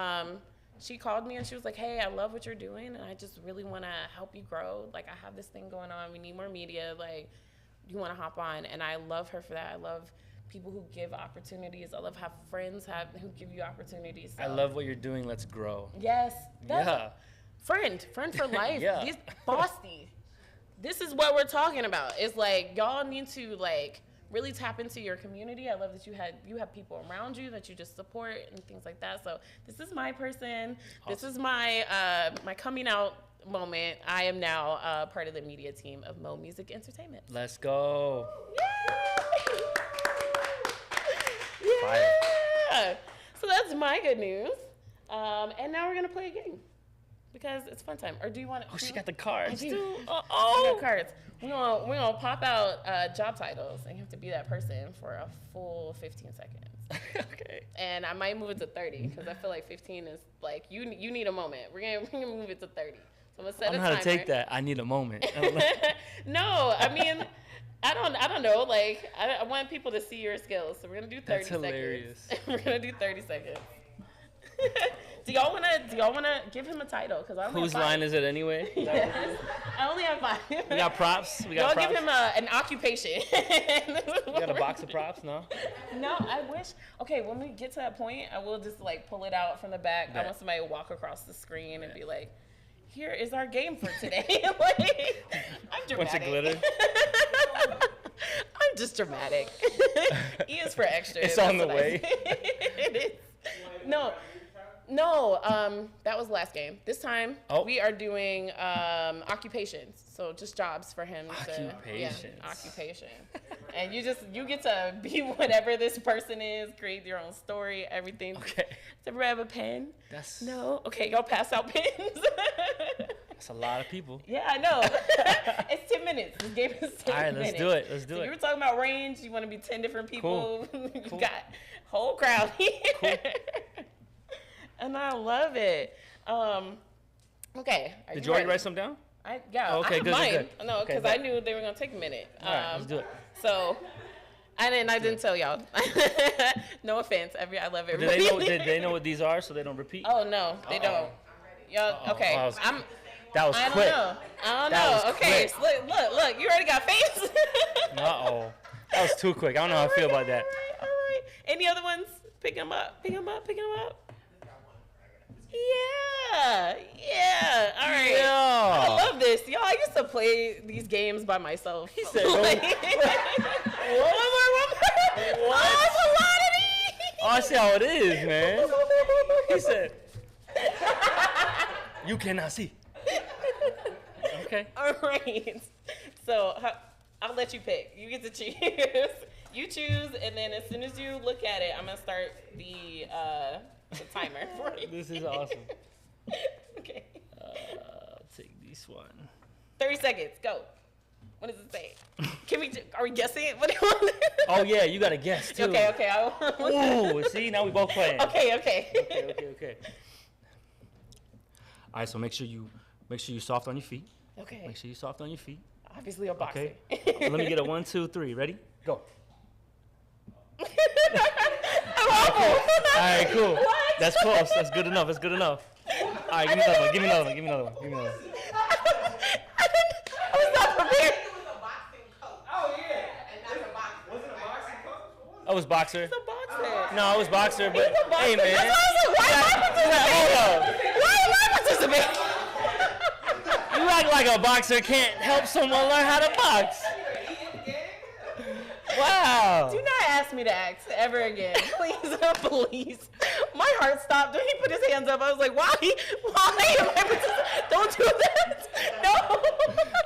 she called me and she was like, hey, I love what you're doing, and I just really want to help you grow. Like, I have this thing going on. We need more media. Like, you want to hop on? And I love her for that. I love people who give opportunities. I love how friends who give you opportunities. So. I love what you're doing. Let's grow. Yes. Yeah. Friend for life. Yeah. Bossy. This is what we're talking about. It's like, y'all need to, like, really tap into your community. I love that you have people around you that you just support and things like that. So this is my person. Awesome. This is my my coming out moment. I am now part of the media team of Mo Music Entertainment. Let's go. Yeah. Yeah. So that's my good news. And now we're gonna play a game because it's fun time. Or do you want to? Oh, she got the cards I do. too. I got cards. We're gonna pop out job titles, and you have to be that person for a full 15 seconds. Okay. And I might move it to 30 because I feel like 15 is like you need a moment. We're gonna move it to 30. So I'm gonna set a timer. I know how to take that. I need a moment. No, I mean, I don't know. Like I want people to see your skills, so we're gonna do 30 That's seconds. hilarious. We're gonna do 30 seconds. Do y'all wanna give him a title? Cause I Whose line is it anyway? Yes. I only have 5. We got props. Y'all give him an occupation. You got a box of props? No. No, I wish. Okay, when we get to that point, I will just like pull it out from the back. I want somebody to walk across the screen and be like, "Here is our game for today." Like, I'm dramatic. Bunch of glitter. I'm just dramatic. E is for extra. It's on the way. It is. No, that was the last game. This time we are doing occupations, so just jobs for him. Occupation. And you get to be whatever this person is, create your own story, everything. Okay. Does everybody have a pen? That's No? Okay, y'all pass out pens. a lot of people. Yeah, I know. It's 10 minutes. This game is 10 minutes. All right, let's do it. Let's do So it. you were talking about range. You want to be 10 different people. Cool. You Cool. got whole crowd here. Cool. And I love it. Okay. Did you already write some down? Yeah. Oh, okay, I have good, mine. good. No, because Okay, I knew they were gonna take a minute. All right, let's do it. So, I didn't tell y'all. No offense. I love everybody. Did they know what these are so they don't repeat? Oh no, they don't. Y'all. Okay. That was I quick. don't know. That was Okay. quick. So look. You already got face. Uh-oh. That was too quick. I don't know how I feel about that. All right. Any other ones? Pick them up. Yeah. All right. Yeah. I love this. Y'all, I used to play these games by myself. He said, One more. What? Oh, it's a lot of these. Oh, I see how it is, man. He said, you cannot see. Okay. All right. So I'll let you pick. You get to choose. You choose, and then as soon as you look at it, I'm gonna start the timer for you. This is awesome. Okay. I'll take this one. 30 seconds. Go. What does it say? Are we guessing it? What do you want? Oh yeah, you gotta guess too. Okay. Ooh, see, now we both playing. Okay. Okay. All right, so make sure you soft on your feet. Okay. Make sure you soft on your feet. Obviously, I'm boxing. Okay. Let me get a 1, 2, 3. Ready? Go. I'm awful. All right, cool. What? That's close. That's good enough. All right, give me another one. Give me another one. Give me another one. Give me another one. I was not prepared. It was a boxing coach. Oh, yeah. And that's a boxing. Was it a boxing coach? I was boxer. It's a boxer. No, I was boxer, but He's a boxer. hey, man. That's why I was like, why am I participating? Why am I participating? You act like a boxer can't help someone learn how to box. Wow. Do not ask me to act ever again. Please, please. My heart stopped when he put his hands up. I was like, why? Why am I participating? Don't do that. No.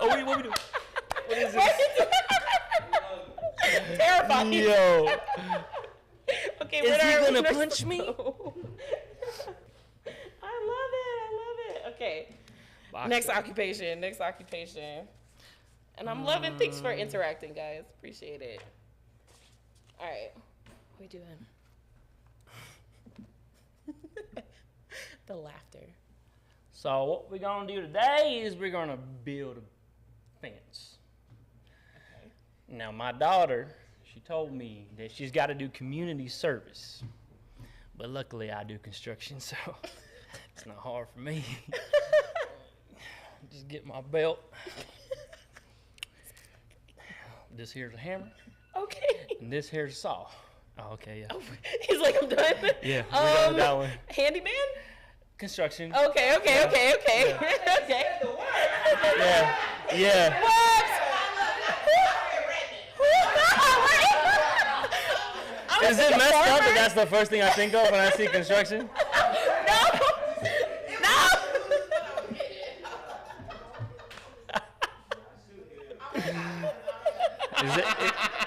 Oh, what we do? What is this? Terrifying. Yo. Okay, Is he gonna punch me? I love it. Okay. Boxer. Next occupation. And I'm loving. Thanks for interacting, guys. Appreciate it. All right. What are we doing? The laughter. So what we're gonna do today is we're gonna build a fence. Okay. Now my daughter, she told me that she's got to do community service, but luckily I do construction, so it's not hard for me. Just get my belt. This here's a hammer. Okay. And this here's a saw. Oh, okay, yeah. Oh, he's like, I'm done. Yeah, we're done with that one. Handyman? Construction. Okay. Yeah. Okay. Yeah. Yeah. What? Is it messed up that that's the first thing I think of when I see construction? No.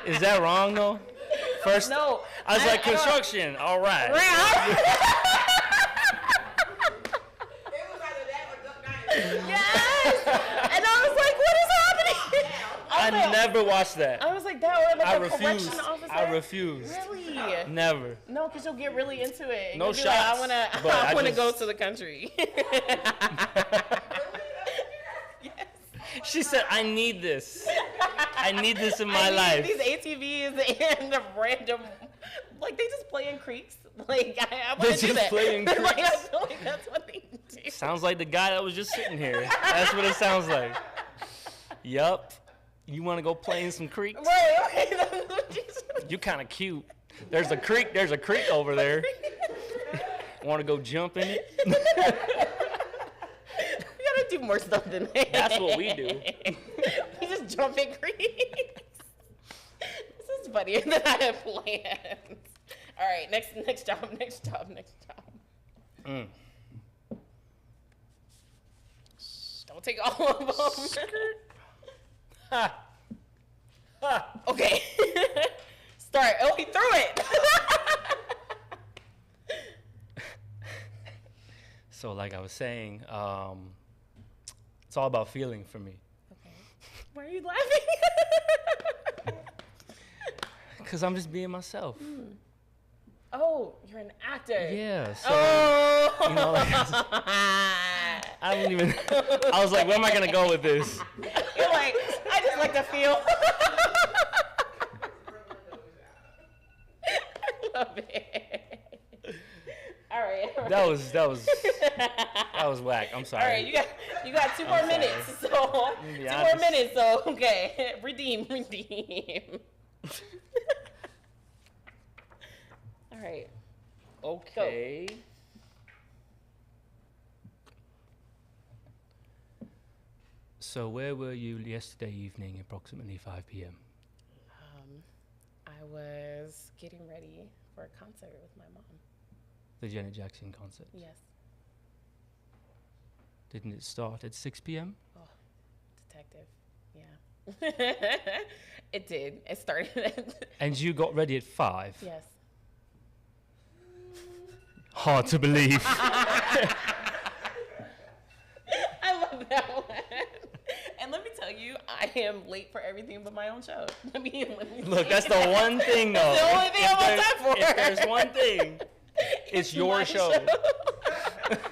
Is that wrong though? First, No. I was like construction. All right. Yes. And I was like, what is happening? I never watched that. I was like, that or like I a refuse. correction officer? I refuse. Really? Never. No, because you'll get really into it. And No you'll be shots, Like, but I I want to just- go to the country. Yes. She said, I need this. I need this in my I need life. These ATVs and the random, like they just play in creeks. Like I want to do just that. play in Like, I creeks? feel like that's what they do. Sounds like the guy that was just sitting here. That's what it sounds like. Yup. You want to go play in some creeks? Right. That's what she said. You kind of cute. There's a creek over there. Want to go jump in it? We gotta do more stuff than that. That's what we do. We just jump in creeks. This is funnier than I had planned. All right, next job. Mm. Don't take all of them. Ha. Ha. Okay. Start. Oh, he threw it. So like I was saying, it's all about feeling for me. Okay. Why are you laughing? Because I'm just being myself. Oh, you're an actor. Yeah, so, Oh. you know, like, I don't even, I was like, where am I going to go with this? You're like, I just like to feel. I love it. All right. That was whack. I'm sorry. All right, you got 2 more I'm minutes. sorry. So be 2 more honest. minutes. So okay, redeem. All right. Okay. So where were you yesterday evening, approximately 5 p.m.? I was getting ready for a concert with my mom. The Janet Jackson concert. Yes. Didn't it start at 6 p.m.? Oh, detective. Yeah. It did. It started at And you got ready at 5? yes. Hard to believe. I love that one. And let me tell you, I am late for everything but my own show. Let me Look, that's the one thing, though. That's the only thing I'm on time for. If there's one thing, it's your my show. What's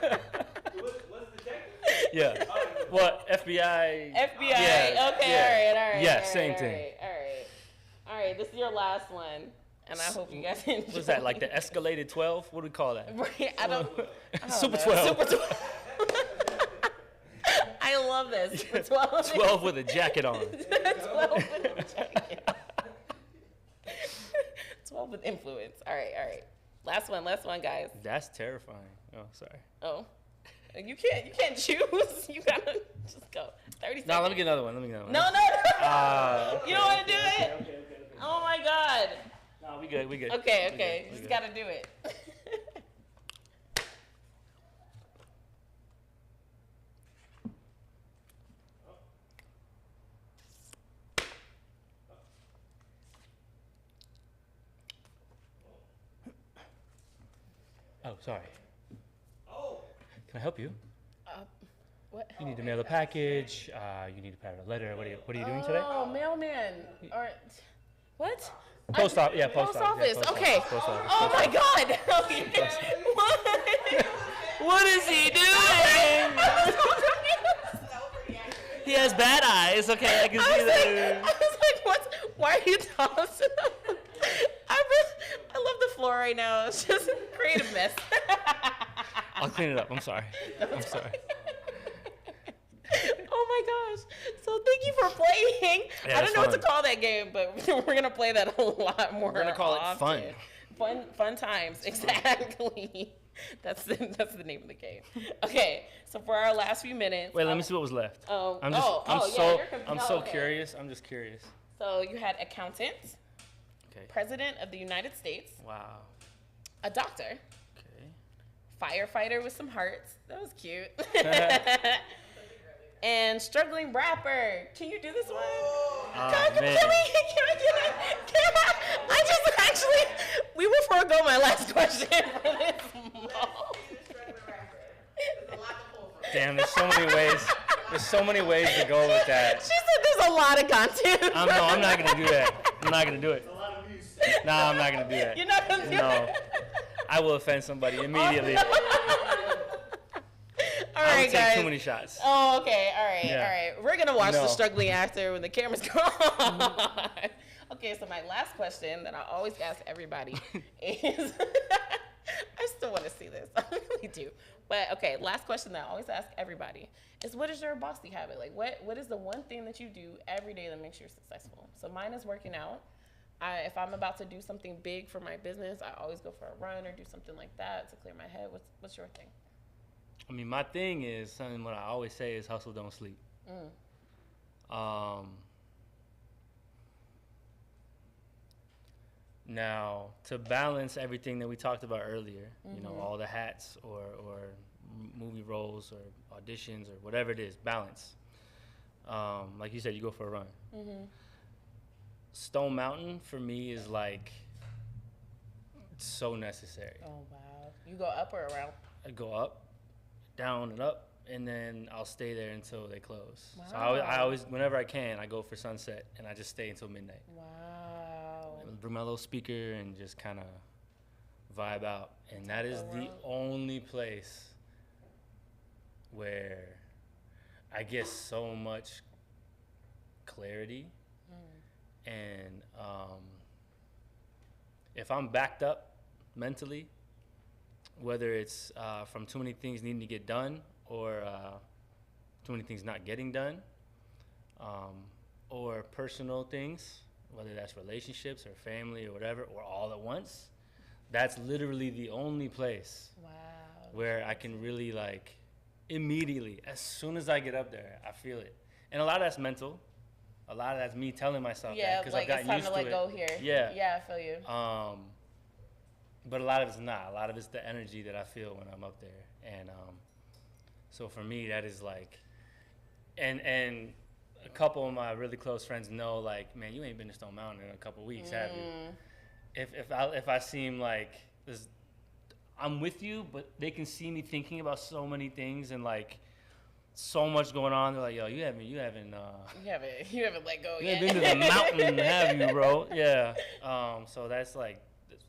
the tech? Yeah. What? FBI? FBI. Yeah, Okay, yeah. all right. Yeah, all right, same all thing. right, all right. This is your last one, and I hope you guys enjoy. What's that, like the escalated 12? What do we call that? I don't Super know. 12. Super 12. Yes, the 12. 12 with a jacket on. 12 with a jacket. 12 with influence. All right. Last one, guys. That's terrifying. Oh, sorry. Oh, you can't choose. You gotta just go. 30 seconds. No, let me get another one. No. Okay. You don't want to do it? Okay. Oh my God. No, we good. Okay. You just gotta do it. Oh, sorry. Can I help you? What? You need to mail a package. You need to put out a letter. What are you doing today? Oh, mailman. Or what? Post office. Yeah, Post office. office. Yeah, Okay. Post office. Oh my God. Okay. What is he doing? He has bad eyes. Okay, I can see that. I was like, why are you tossing? I love the floor right now. It's just a creative mess. I'll clean it up. I'm sorry. Oh my gosh. So thank you for playing. Yeah, I don't know what to fun. call that game, but we're going to play that a lot more. We're gonna call it often. fun. Fun times. Exactly. That's the name of the game. Okay. So for our last few minutes. Wait, let me see what was left. you're I'm so okay. curious. I'm just curious. So you had accountant, Okay. president of the United States, Wow. a doctor, Okay. firefighter with some hearts. That was cute. And struggling rapper. Can you do this one? Can we get it? We will forego my last question for this. Damn, there's so many ways. There's so many ways to go with that. She said there's a lot of content. I'm not gonna do that. I'm not gonna do it. Nah, I'm not gonna do that. You're not gonna do No. it? I will offend somebody immediately. All I right, would take guys. too many shots. Oh, okay. All right. Yeah. All right. We're going to watch the No. struggling actor when the cameras go on. Okay, so my last question that I always ask everybody is I still want to see this. I really do. But okay, last question that I always ask everybody is what is your bossy habit? Like what is the one thing that you do every day that makes you successful? So mine is working out. If I'm about to do something big for my business, I always go for a run or do something like that to clear my head. What's your thing? I mean, my thing is something what I always say is hustle, don't sleep. Now, to balance everything that we talked about earlier, you know, all the hats or movie roles or auditions or whatever it is, balance. Like you said, you go for a run. Stone Mountain for me is like so necessary. Oh, wow. You go up or around? I go up, down and up, and then I'll stay there until they close. Wow. So I always, whenever I can, I go for sunset and I just stay until midnight. Wow. I bring my little speaker and just kind of vibe out. And that is the only place where I get so much clarity. And if I'm backed up mentally, whether it's from too many things needing to get done or too many things not getting done, or personal things, whether that's relationships or family or whatever, or all at once, that's literally the only place where I can really like immediately, as soon as I get up there, I feel it. And a lot of that's mental. A lot of that's me telling myself that because like I've gotten it's used time to to let it. go here. Yeah. Yeah, I feel you. But a lot of it's not. A lot of it's the energy that I feel when I'm up there. And so for me, that is like, and a couple of my really close friends know, like, man, you ain't been to Stone Mountain in a couple weeks, have you? If I seem like this, I'm with you, but they can see me thinking about so many things and like so much going on. They're like, yo, you haven't let go you yet. haven't been to the mountain, have you, bro? Yeah. So that's like, it's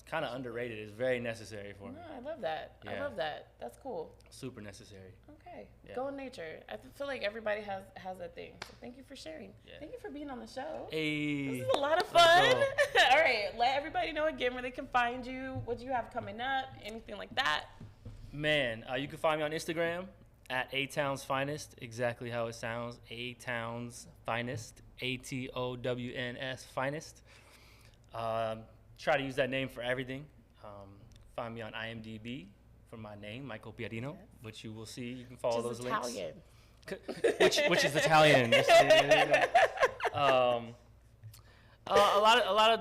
kind of underrated. It's very necessary for me. No, I love that. I Yeah. love that. That's cool. Super necessary. Okay. Yeah. Go in nature. I feel like everybody has that thing. So thank you for sharing. Yeah. Thank you for being on the show. Hey. This is a lot of Let's fun. go. All right. Let everybody know again where they can find you, what you have coming up, anything like that. Man, you can find me on Instagram At ATownsFinest, exactly how it sounds. ATownsFinest, ATOWNS Finest. Try to use that name for everything. Find me on IMDb for my name, Michael Piarino, which you will see. You can follow those links. Italian. Which is Italian. A lot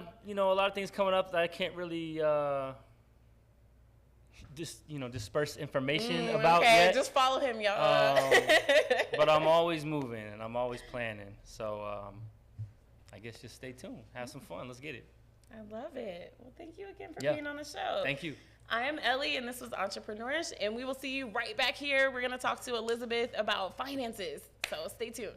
of things coming up that I can't really disperse information about yet. Just follow him, y'all. But I'm always moving and I'm always planning. So I guess just stay tuned. Have some fun. Let's get it. I love it. Well, thank you again for Yeah. being on the show. Thank you. I am Ellie, and this was Entrepreneurish, and we will see you right back here. We're going to talk to Elizabeth about finances, so stay tuned.